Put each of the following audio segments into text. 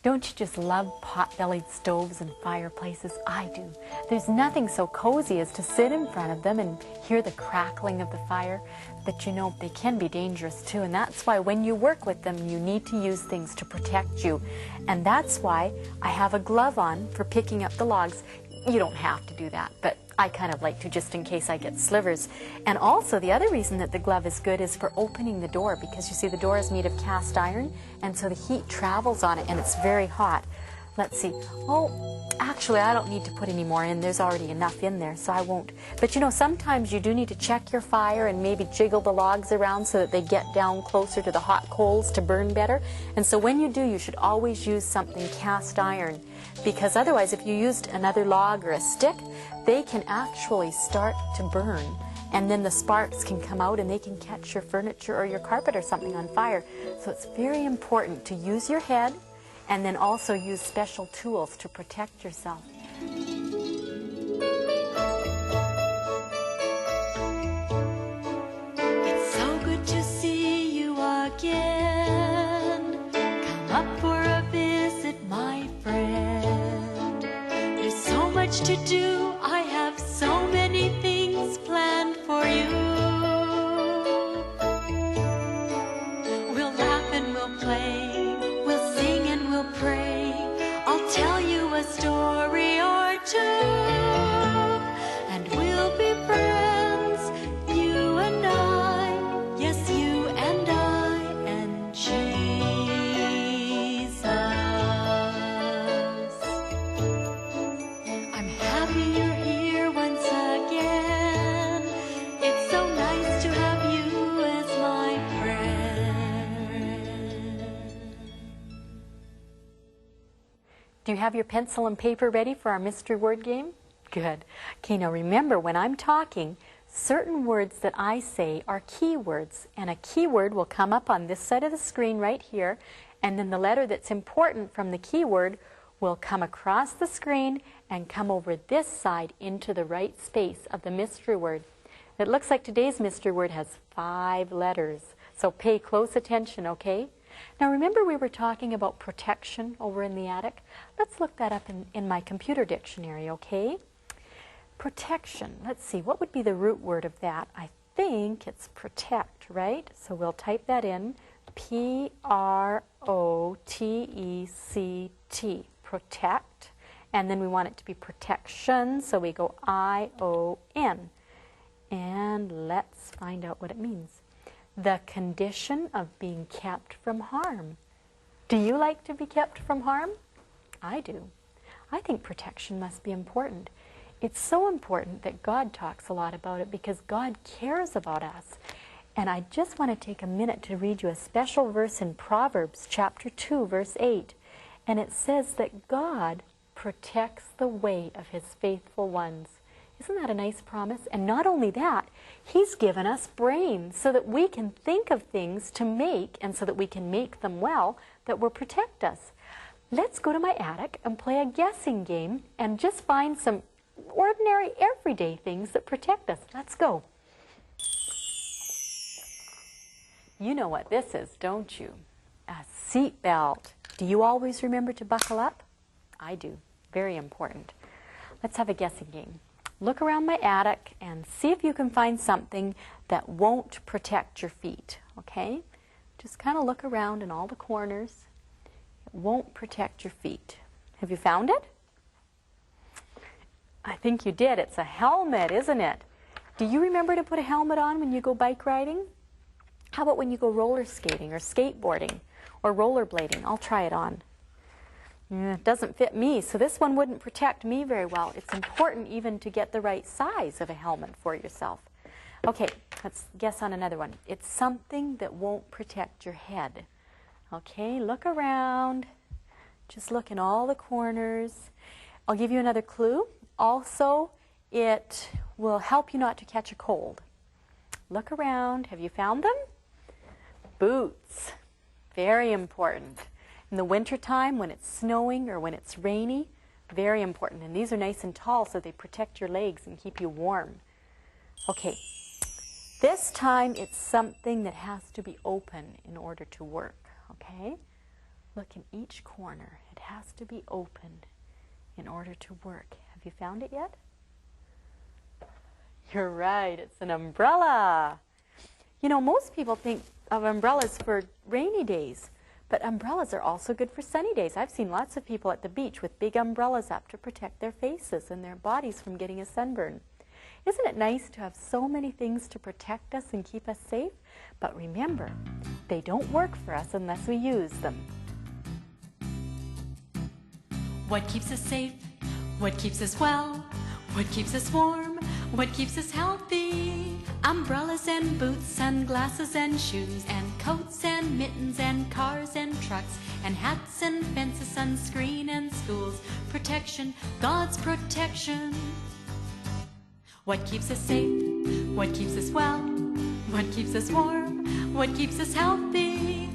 Don't you just love pot-bellied stoves and fireplaces? I do. There's nothing so cozy as to sit in front of them and hear the crackling of the fire. But you know, they can be dangerous too, and that's why when you work with them, you need to use things to protect you. And that's why I have a glove on for picking up the logs. You don't have to do that, but I kind of like to just in case I get slivers. And also the other reason that the glove is good is for opening the door, because you see the door is made of cast iron, and so the heat travels on it and it's very hot. Let's see. Oh, actually I don't need to put any more in. There's already enough in there, so I won't. But you know, sometimes you do need to check your fire and maybe jiggle the logs around so that they get down closer to the hot coals to burn better. And so when you do, you should always use something cast iron, because otherwise if you used another log or a stick, they can actually start to burn, and then the sparks can come out and they can catch your furniture or your carpet or something on fire. So it's very important to use your head and then also use special tools to protect yourself. It's so good to see you again. Come up for a visit, my friend. There's so much to do. I have so many things planned for you. We'll laugh and we'll play, we'll sing and we'll pray. I'll tell you a story or two, and we'll be friends, you and I. Yes, you and I and Jesus. I'm happy you're here once again. It's so nice to have you as my friend. Do you have your pencil and paper ready for our mystery word game? Good. Okay, now remember, when I'm talking, certain words that I say are keywords, and a keyword will come up on this side of the screen right here, and then the letter that's important from the keyword will come across the screen and come over this side into the right space of the mystery word. It looks like today's mystery word has 5 letters, so pay close attention, okay? Now remember we were talking about protection over in the attic? Let's look that up in my computer dictionary, okay? Protection. Let's see, what would be the root word of that? I think it's protect, right? So we'll type that in. P-R-O-T-E-C-T. Protect. And then we want it to be protection, so we go I-O-N. And let's find out what it means. The condition of being kept from harm. Do you like to be kept from harm? I do. I think protection must be important. It's so important that God talks a lot about it because God cares about us. And I just want to take a minute to read you a special verse in Proverbs chapter 2, verse 8. And it says that God protects the way of his faithful ones. Isn't that a nice promise? And not only that, he's given us brains so that we can think of things to make, and so that we can make them well, that will protect us. Let's go to my attic and play a guessing game and just find some ordinary, everyday things that protect us. Let's go. You know what this is, don't you? A seat belt. Do you always remember to buckle up? I do. Very important. Let's have a guessing game. Look around my attic and see if you can find something that won't protect your feet, okay? Just kind of look around in all the corners. It won't protect your feet. Have you found it? I think you did. It's a helmet, isn't it? Do you remember to put a helmet on when you go bike riding? How about when you go roller skating or skateboarding or rollerblading? I'll try it on. It doesn't fit me, so this one wouldn't protect me very well. It's important even to get the right size of a helmet for yourself. Okay, let's guess on another one. It's something that won't protect your head. Okay, look around. Just look in all the corners. I'll give you another clue. Also, it will help you not to catch a cold. Look around. Have you found them? Boots. Very important. In the wintertime, when it's snowing or when it's rainy, very important. And these are nice and tall, so they protect your legs and keep you warm. Okay, this time it's something that has to be open in order to work, okay? Look in each corner. It has to be open in order to work. Have you found it yet? You're right, it's an umbrella. You know, most people think of umbrellas for rainy days, but umbrellas are also good for sunny days. I've seen lots of people at the beach with big umbrellas up to protect their faces and their bodies from getting a sunburn. Isn't it nice to have so many things to protect us and keep us safe? But remember, they don't work for us unless we use them. What keeps us safe? What keeps us well? What keeps us warm? What keeps us healthy? Umbrellas and boots, sunglasses and shoes, and coats and mittens and cars and trucks, and hats and fences, sunscreen and schools. Protection, God's protection. What keeps us safe? What keeps us well? What keeps us warm? What keeps us healthy?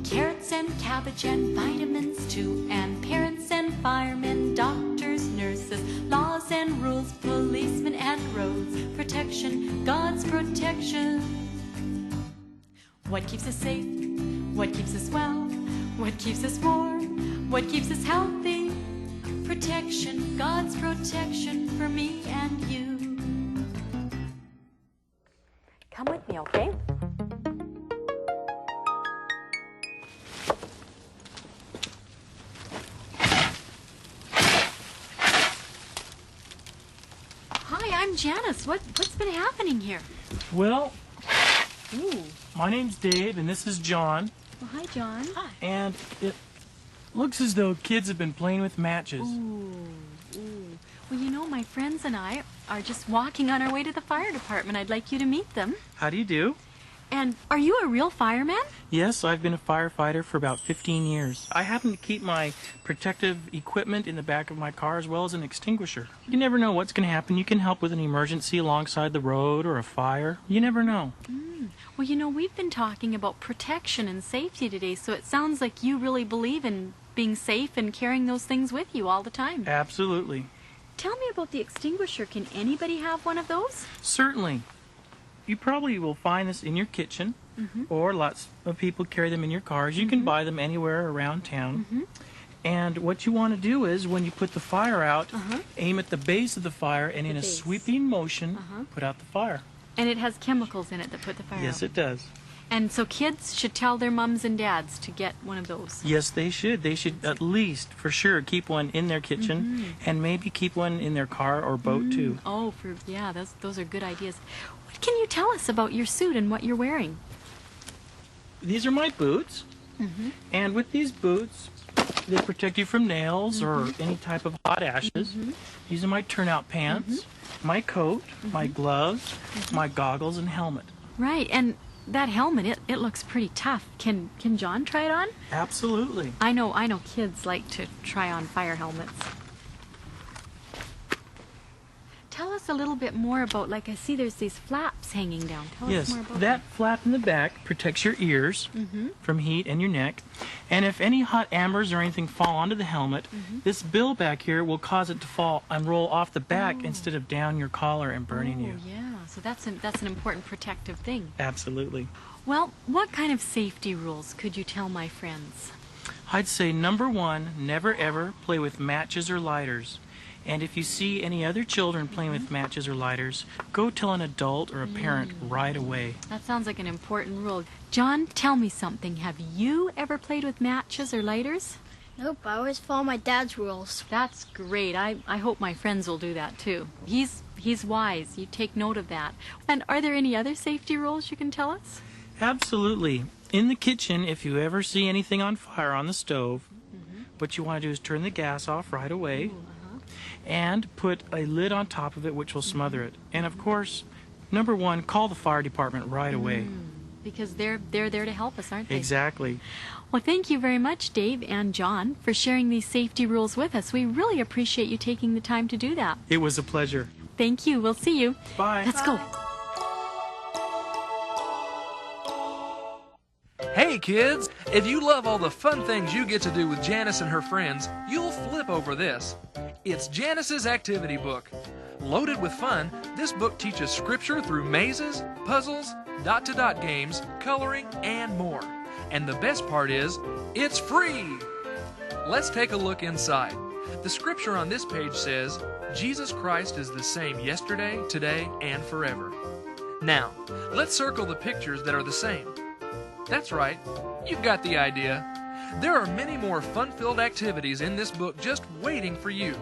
Carrots and cabbage and vitamins too, and parents and firemen, doctors, nurses, laws and rules, policemen and roads. Protection, God's protection. What keeps us safe? What keeps us well? What keeps us warm? What keeps us healthy? Protection, God's protection for me and you. Come with me, okay? Hi, I'm Janice. What's been happening here? Well, Ooh. my name's Dave, and this is John. Well, hi, John. Hi. And it looks as though kids have been playing with matches. Ooh. Well, you know, my friends and I are just walking on our way to the fire department. I'd like you to meet them. How do you do? And are you a real fireman? Yes, I've been a firefighter for about 15 years. I happen to keep my protective equipment in the back of my car as well as an extinguisher. You never know what's going to happen. You can help with an emergency alongside the road or a fire. You never know. Well, you know, we've been talking about protection and safety today, so it sounds like you really believe in being safe and carrying those things with you all the time. Absolutely. Tell me about the extinguisher. Can anybody have one of those? Certainly. You probably will find this in your kitchen, or lots of people carry them in your cars. You can buy them anywhere around town. And what you want to do is, when you put the fire out, aim at the base of the fire and in a sweeping motion, put out the fire. And it has chemicals in it that put the fire out. Yes, it does. And so kids should tell their mums and dads to get one of those. Yes, they should. They should at least, for sure, keep one in their kitchen, and maybe keep one in their car or boat, too. Oh, yeah, those are good ideas. What can you tell us about your suit and what you're wearing? These are my boots, and with these boots, they protect you from nails or any type of hot ashes. These are my turnout pants, my coat, my gloves, my goggles, and helmet. Right, and that helmet, it looks pretty tough. Can John try it on? Absolutely. I know kids like to try on fire helmets. Tell us a little bit more about, like I see there's these flaps hanging down. Tell us more about that flap in the back protects your ears from heat and your neck. And if any hot embers or anything fall onto the helmet, this bill back here will cause it to fall and roll off the back instead of down your collar and burning you. Yeah, so that's an important protective thing. Absolutely. Well, what kind of safety rules could you tell my friends? I'd say number one, never ever play with matches or lighters. And if you see any other children playing with matches or lighters, go tell an adult or a parent right away. That sounds like an important rule. John, tell me something. Have you ever played with matches or lighters? Nope, I always follow my dad's rules. That's great. I hope my friends will do that too. He's wise. You take note of that. And are there any other safety rules you can tell us? Absolutely. In the kitchen, if you ever see anything on fire on the stove, what you want to do is turn the gas off right away. And put a lid on top of it, which will smother it. And of course, number one, call the fire department right away. Because they're there to help us, aren't they? Exactly. Well, thank you very much, Dave and John, for sharing these safety rules with us. We really appreciate you taking the time to do that. It was a pleasure. Thank you. We'll see you. Bye. Let's go. Hey kids, if you love all the fun things you get to do with Janice and her friends, you'll flip over this. It's Janice's activity book. Loaded with fun, this book teaches scripture through mazes, puzzles, dot-to-dot games, coloring, and more. And the best part is, it's free! Let's take a look inside. The scripture on this page says, Jesus Christ is the same yesterday, today, and forever. Now, let's circle the pictures that are the same. That's right, you've got the idea. There are many more fun-filled activities in this book just waiting for you.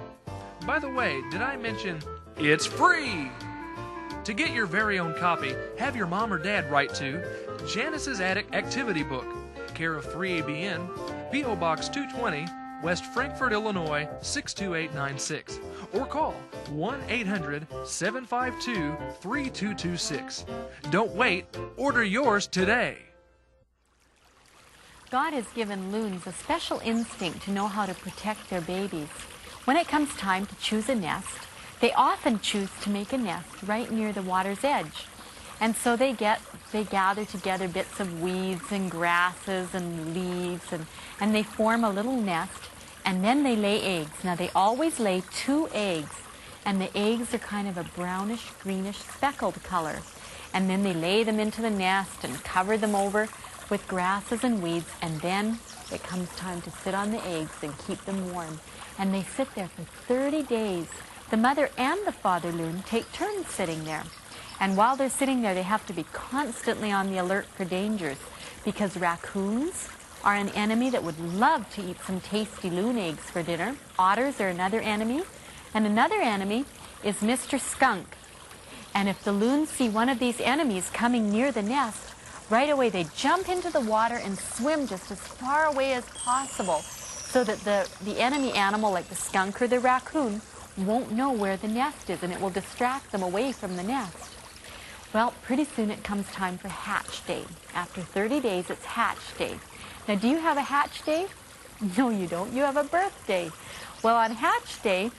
By the way, did I mention it's free? To get your very own copy, have your mom or dad write to Janice's Attic Activity Book, care of 3ABN, P.O. Box 220, West Frankfort, Illinois 62896, or call 1-800-752-3226. Don't wait, order yours today. God has given loons a special instinct to know how to protect their babies. When it comes time to choose a nest, they often choose to make a nest right near the water's edge. And so they gather together bits of weeds and grasses and leaves, and they form a little nest, and then they lay eggs. Now they always lay 2 eggs, and the eggs are kind of a brownish, greenish, speckled color. And then they lay them into the nest and cover them over with grasses and weeds, and then it comes time to sit on the eggs and keep them warm. And they sit there for 30 days. The mother and the father loon take turns sitting there. And while they're sitting there, they have to be constantly on the alert for dangers, because raccoons are an enemy that would love to eat some tasty loon eggs for dinner. Otters are another enemy. And another enemy is Mr. Skunk. And if the loons see one of these enemies coming near the nest, right away they jump into the water and swim just as far away as possible, so that the enemy animal, like the skunk or the raccoon, won't know where the nest is, and it will distract them away from the nest. Well, pretty soon it comes time for hatch day. After 30 days, it's hatch day. Now, do you have a hatch day? No, you don't. You have a birthday. Well, on hatch day,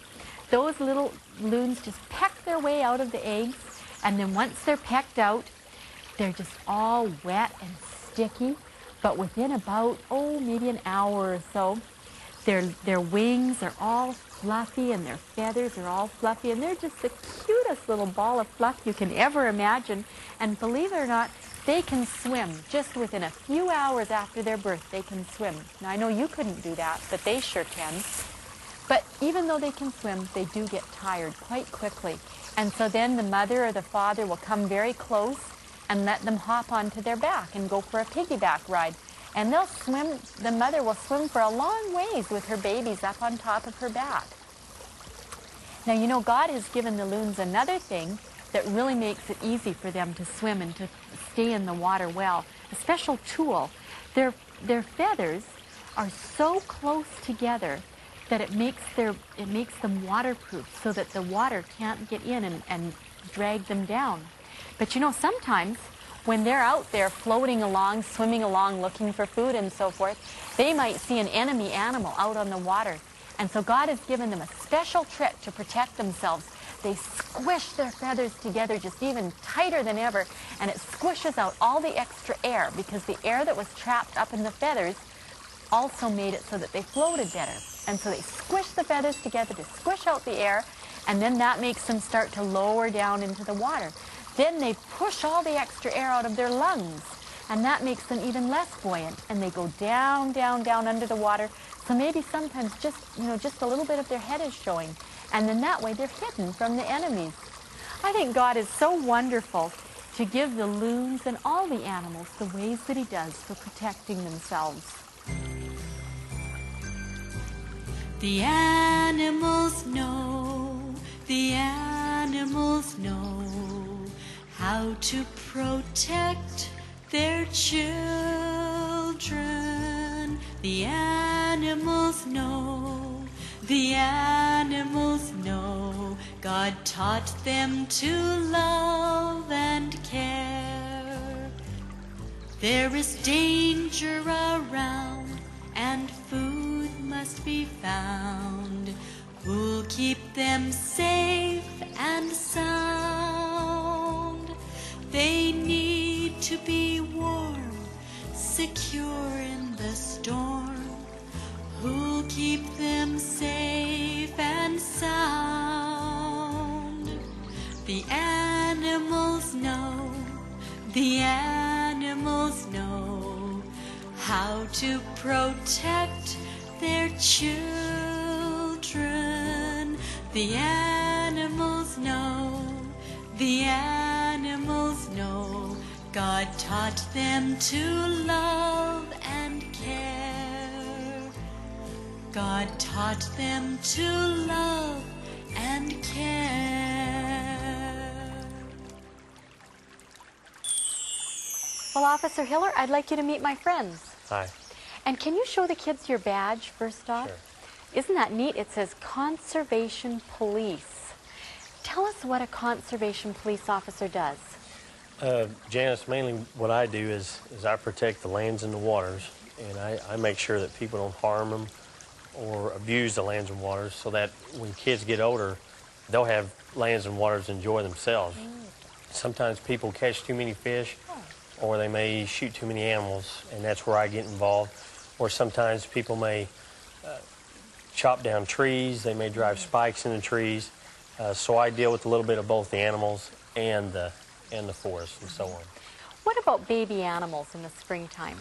those little loons just peck their way out of the eggs, and then once they're pecked out, they're just all wet and sticky, but within about, maybe an hour or so, their wings are all fluffy and their feathers are all fluffy, and they're just the cutest little ball of fluff you can ever imagine. And believe it or not, they can swim. Just within a few hours after their birth, they can swim. Now, I know you couldn't do that, but they sure can. But even though they can swim, they do get tired quite quickly. And so then the mother or the father will come very close and let them hop onto their back and go for a piggyback ride. And they'll swim, the mother will swim for a long ways with her babies up on top of her back. Now, you know, God has given the loons another thing that really makes it easy for them to swim and to stay in the water well. A special tool. Their feathers are so close together that it makes them waterproof, so that the water can't get in and drag them down. But you know, sometimes when they're out there floating along, swimming along, looking for food and so forth, they might see an enemy animal out on the water. And so God has given them a special trick to protect themselves. They squish their feathers together just even tighter than ever, and it squishes out all the extra air, because the air that was trapped up in the feathers also made it so that they floated better. And so they squish the feathers together to squish out the air, and then that makes them start to lower down into the water. Then they push all the extra air out of their lungs, and that makes them even less buoyant, and they go down, down, down under the water. So maybe sometimes just a little bit of their head is showing, and then that way they're hidden from the enemies. I think God is so wonderful to give the loons and all the animals the ways that He does for protecting themselves. The animals know how to protect their children. The animals know God taught them to love and care. There is danger around, and food must be found. Who'll keep them safe and sound? They need to be warm, secure in the storm. Who'll keep them safe and sound? The animals know how to protect their children. The animals know, the animals know. God taught them to love and care. God taught them to love and care. Well, Officer Hiller, I'd like you to meet my friends. Hi. And can you show the kids your badge first off? Sure. Isn't that neat? It says Conservation Police. Tell us what a conservation police officer does. Janice, mainly what I do is I protect the lands and the waters, and I make sure that people don't harm them or abuse the lands and waters, so that when kids get older, they'll have lands and waters to enjoy themselves. Sometimes people catch too many fish, or they may shoot too many animals, and that's where I get involved. Or sometimes people may chop down trees, they may drive spikes in the trees, so I deal with a little bit of both the animals and the forest and so on. What about baby animals in the springtime?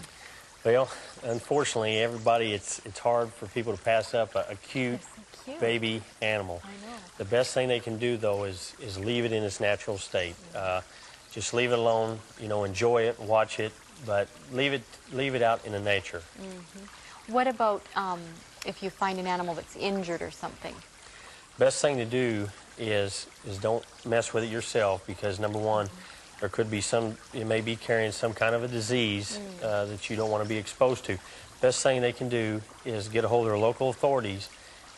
Well, unfortunately, everybody, it's hard for people to pass up a cute, Cute. baby animal. I know. The best thing they can do, though, is leave it in its natural state. Just leave it alone, you know, enjoy it, watch it, but leave it out in the nature. What about if you find an animal that's injured or something? Best thing to do is don't mess with it yourself, because number one, there could be you may be carrying some kind of a disease that you don't want to be exposed to. Best thing they can do is get a hold of their local authorities,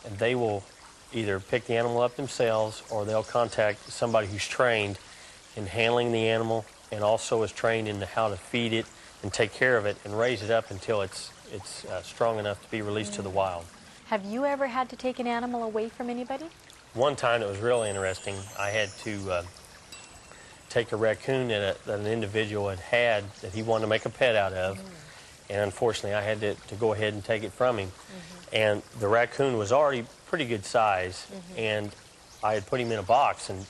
and they will either pick the animal up themselves, or they'll contact somebody who's trained in handling the animal and also is trained in how to feed it and take care of it and raise it up until it's strong enough to be released to the wild. Have you ever had to take an animal away from anybody? One time it was really interesting. I had to take a raccoon that an individual had that he wanted to make a pet out of, and unfortunately I had to go ahead and take it from him. And the raccoon was already pretty good size, and I had put him in a box and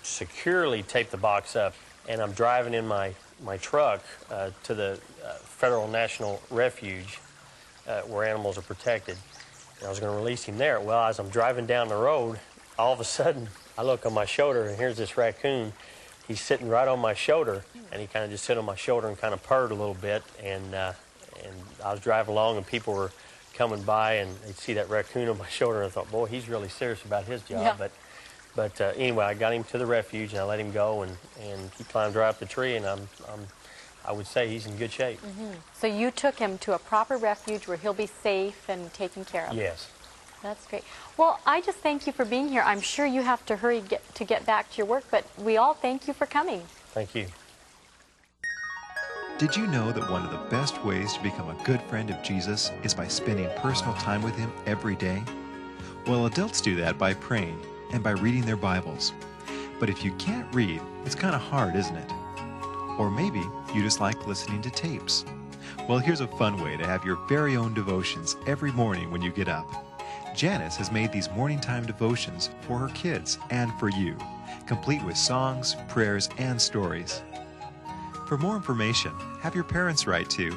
securely taped the box up, and I'm driving in my truck to the Federal National Refuge where animals are protected, and I was going to release him there. Well, as I'm driving down the road, all of a sudden I look on my shoulder, and here's this raccoon. He's sitting right on my shoulder, and he kind of just sit on my shoulder and kind of purred a little bit, and I was driving along, and people were coming by, and they'd see that raccoon on my shoulder, and I thought, boy, he's really serious about his job. Yeah. But anyway, I got him to the refuge, and I let him go, and he climbed right up the tree, and I would say he's in good shape. So you took him to a proper refuge where he'll be safe and taken care of. Yes. That's great. Well, I just thank you for being here. I'm sure you have to hurry to get back to your work, but we all thank you for coming. Thank you. Did you know that one of the best ways to become a good friend of Jesus is by spending personal time with him every day? Well, adults do that by praying and by reading their Bibles. But if you can't read, it's kind of hard, isn't it? Or maybe you just like listening to tapes. Well, here's a fun way to have your very own devotions every morning when you get up. Janice has made these morning time devotions for her kids and for you, complete with songs, prayers, and stories. For more information, have your parents write to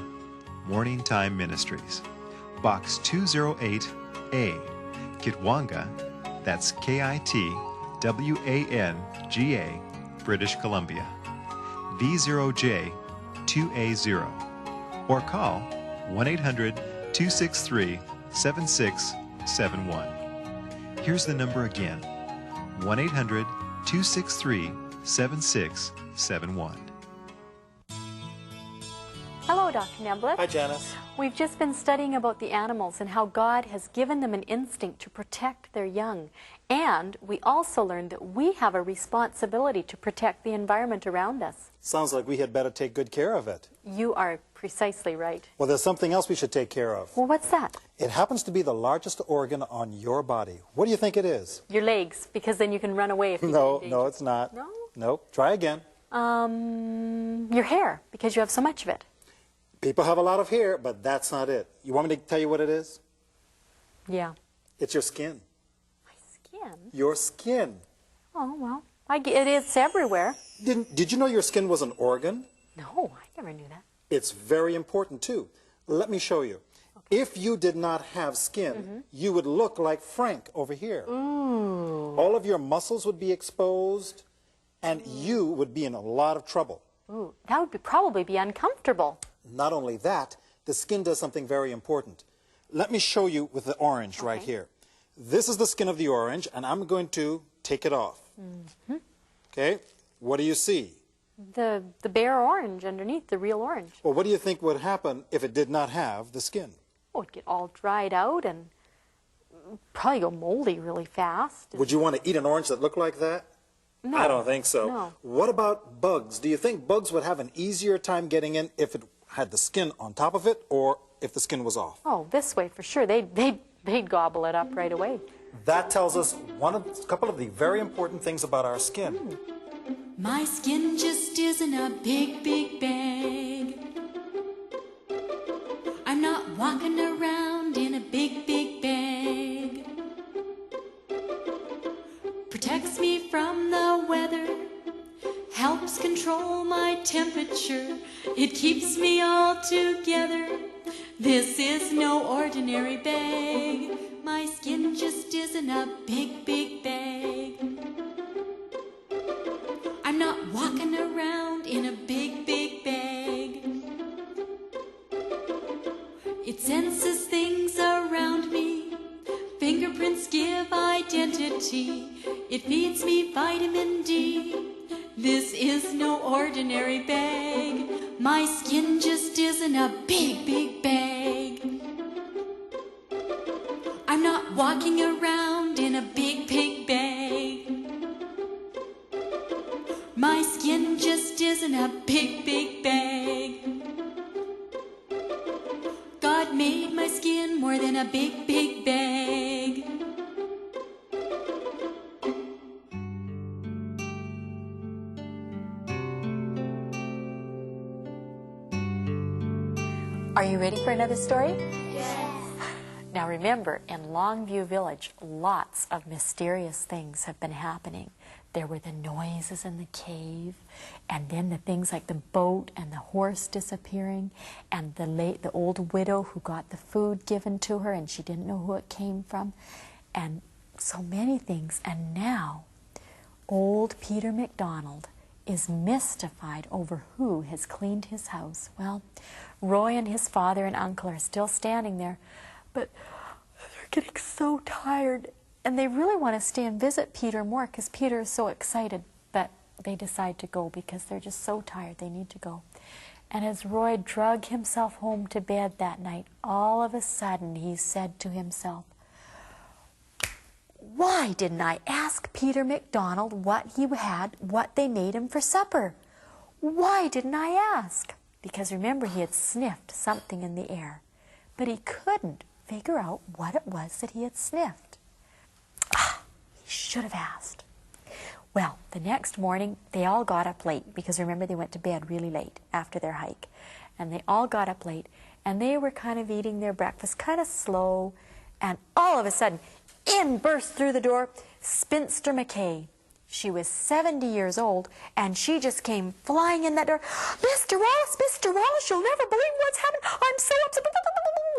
Morning Time Ministries, Box 208A, Kitwanga, that's Kitwanga, British Columbia, V0J2A0, or call 1-800-263-7671. Here's the number again, 1-800-263-7671. Hello, Dr. Nebleth. Hi, Janice. We've just been studying about the animals and how God has given them an instinct to protect their young. And we also learned that we have a responsibility to protect the environment around us. Sounds like we had better take good care of it. You are precisely right. Well, there's something else we should take care of. Well, what's that? It happens to be the largest organ on your body. What do you think it is? Your legs, because then you can run away if you get in danger. No, it's not. No? Nope. Try again. Your hair, because you have so much of it. People have a lot of hair, but that's not it. You want me to tell you what it is? Yeah. It's your skin. My skin? Your skin. Oh, well, it is everywhere. Did you know your skin was an organ? No, I never knew that. It's very important, too. Let me show you. Okay. If you did not have skin, you would look like Frank over here. Ooh. All of your muscles would be exposed, and you would be in a lot of trouble. Ooh, that would probably be uncomfortable. Not only that, the skin does something very important. Let me show you with the orange right here. This is the skin of the orange, and I'm going to take it off. Okay, what do you see? The bare orange underneath, the real orange. Well, what do you think would happen if it did not have the skin? Oh, it'd get all dried out and probably go moldy really fast. Would you want to eat an orange that looked like that? No. I don't think so. No. What about bugs? Do you think bugs would have an easier time getting in if it had the skin on top of it or if the skin was off? Oh, this way for sure. They'd gobble it up right away. That tells us a couple of the very important things about our skin. My skin just isn't a big, big bag. I'm not walking around in a big, big bag. Protects me from the weather, helps control my temperature. It keeps me all together. This is no ordinary bag. My skin just isn't a big, big bag. I'm not walking around in a big, big bag. It senses things around me. Fingerprints give identity. It feeds me vitamin D. This is no ordinary bag. My skin just isn't a big, big bag. I'm not walking around in a big, big bag. My skin just isn't a big, big bag. God made my skin more than a big, big bag. Are you ready for another story? Now remember, in Longview Village, lots of mysterious things have been happening. There were the noises in the cave, and then the things like the boat and the horse disappearing, and the old widow who got the food given to her and she didn't know who it came from, and so many things. And now, old Peter MacDonald is mystified over who has cleaned his house. Well, Roy and his father and uncle are still standing there, but they're getting so tired, and they really want to stay and visit Peter more because Peter is so excited, but they decide to go because they're just so tired they need to go. And as Roy drug himself home to bed that night, all of a sudden he said to himself, "Why didn't I ask Peter MacDonald what they made him for supper? Why didn't I ask?" Because remember, he had sniffed something in the air, but he couldn't figure out what it was that he had sniffed. He should have asked. Well, the next morning, they all got up late, because remember, they went to bed really late after their hike. And they all got up late, and they were kind of eating their breakfast kind of slow, and all of a sudden, in burst through the door Spinster McKay. She was 70 years old, and she just came flying in that door. Mr. Wallace, you'll never believe what's happened. I'm so upset.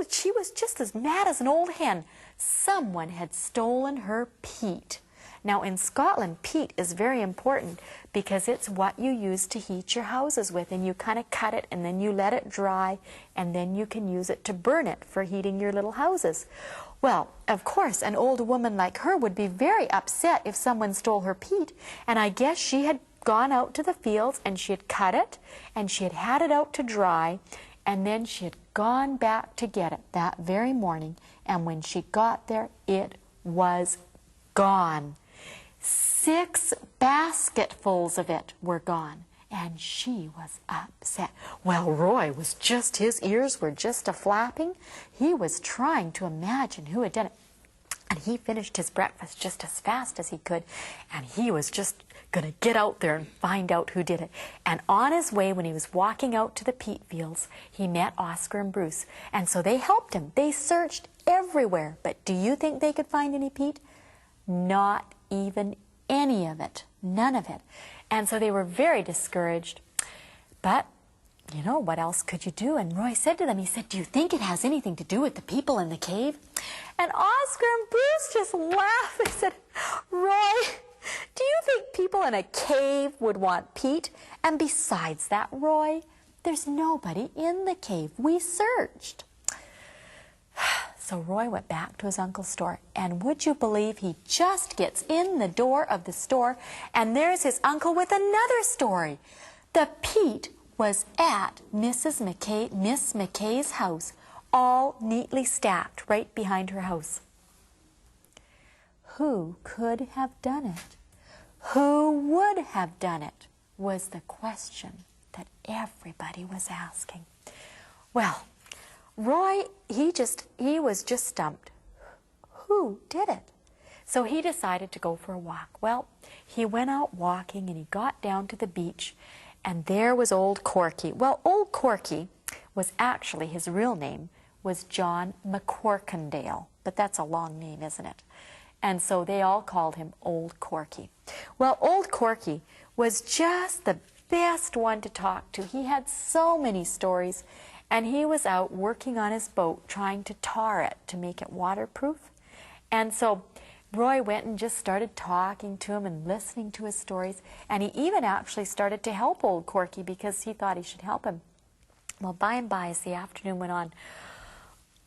She was just as mad as an old hen. Someone had stolen her peat. Now, in Scotland, peat is very important because it's what you use to heat your houses with, and you kind of cut it, and then you let it dry, and then you can use it to burn it for heating your little houses. Well, of course, an old woman like her would be very upset if someone stole her peat, and I guess she had gone out to the fields, and she had cut it, and she had it out to dry, and then she had gone back to get it that very morning, and when she got there, it was gone. 6 basketfuls of it were gone, and she was upset. Well, Roy was just, his ears were just a-flapping. He was trying to imagine who had done it. And he finished his breakfast just as fast as he could, and he was just going to get out there and find out who did it. And on his way, when he was walking out to the peat fields, he met Oscar and Bruce. And so they helped him. They searched everywhere. But do you think they could find any peat? Not even any of it. None of it. And so they were very discouraged. But you know, what else could you do? And Roy said to them, he said, do you think it has anything to do with the people in the cave? And Oscar and Bruce just laughed. They said, Roy, do you think people in a cave would want Pete? And besides that, Roy, there's nobody in the cave. We searched. So Roy went back to his uncle's store, and would you believe he just gets in the door of the store, and there's his uncle with another story. The Pete was at Miss McKay's house, all neatly stacked right behind her house. Who could have done it? Who would have done it? Was the question that everybody was asking. Well, Roy, he was just stumped. Who did it? So he decided to go for a walk. Well, he went out walking and he got down to the beach, and there was old Corky. Well, old Corky was actually, his real name was John McCorkindale, but that's a long name, isn't it? And so they all called him Old Corky. Well, Old Corky was just the best one to talk to. He had so many stories, and he was out working on his boat trying to tar it to make it waterproof. And so Roy went and just started talking to him and listening to his stories, and he even actually started to help Old Corky because he thought he should help him. Well, by and by, as the afternoon went on,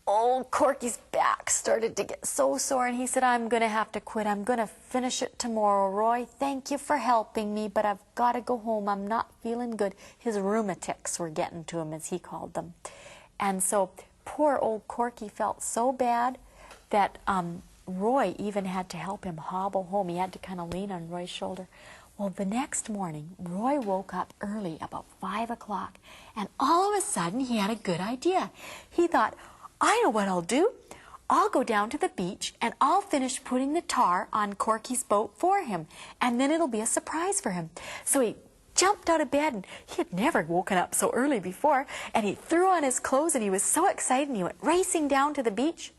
Old Corky's back started to get so sore, and he said, I'm going to have to quit. I'm going to finish it tomorrow, Roy. Thank you for helping me, but I've got to go home. I'm not feeling good. His rheumatics were getting to him, as he called them. And so poor Old Corky felt so bad that Roy even had to help him hobble home. He had to kind of lean on Roy's shoulder. Well, the next morning, Roy woke up early, about 5 o'clock, and all of a sudden he had a good idea. He thought, I know what I'll do. I'll go down to the beach and I'll finish putting the tar on Corky's boat for him, and then it'll be a surprise for him. So he jumped out of bed, and he had never woken up so early before, and he threw on his clothes, and he was so excited, and he went racing down to the beach.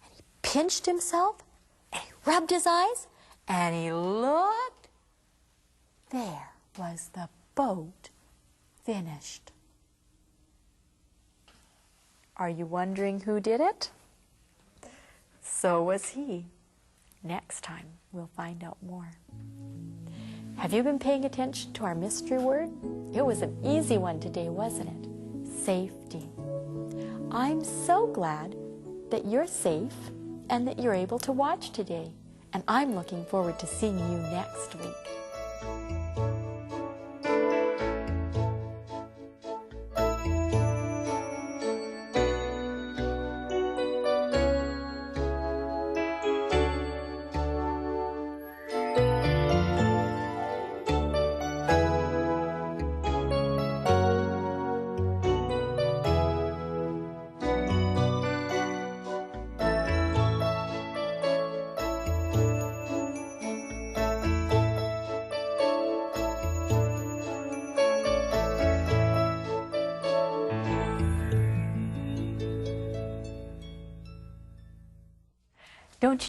And he pinched himself, and he rubbed his eyes, and he looked. There was the boat finished. Are you wondering who did it? So was he. Next time, we'll find out more. Have you been paying attention to our mystery word? It was an easy one today, wasn't it? Safety. I'm so glad that you're safe and that you're able to watch today. And I'm looking forward to seeing you next week.